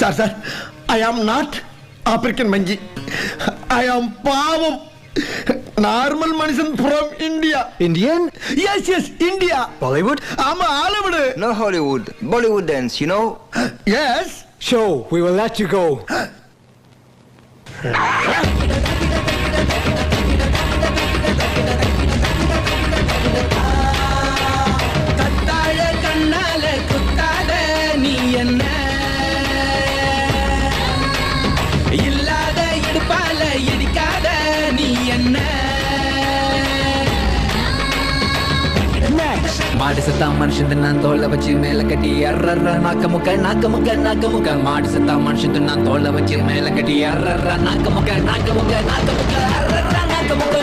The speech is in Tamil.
Sir I am not African மங்கி. ஐ ஆம் பாவம் நார்மல் மனுஷன் from India. Indian? Yes India. Bollywood? ஆமா Hollywood. No Hollywood. Bollywood dance, you know? Yes. Show, we will let you go. கத்தாழ கண்ணால குத்தாத நீ என்ன இல்லாத இடுப்பால இடிக்காத நீ என்ன மாடு சத்தா மனுஷன் நான் தோலை வச்சு மேல கட்டி அர்ற நாக்க முக்க மாடு சத்தா மனுஷன் நான் தோலை வச்சு மேல கட்டி அர்ற நாக்க முக்க அர்ற நாக்க முக்க அர்ற நாக்க முக்க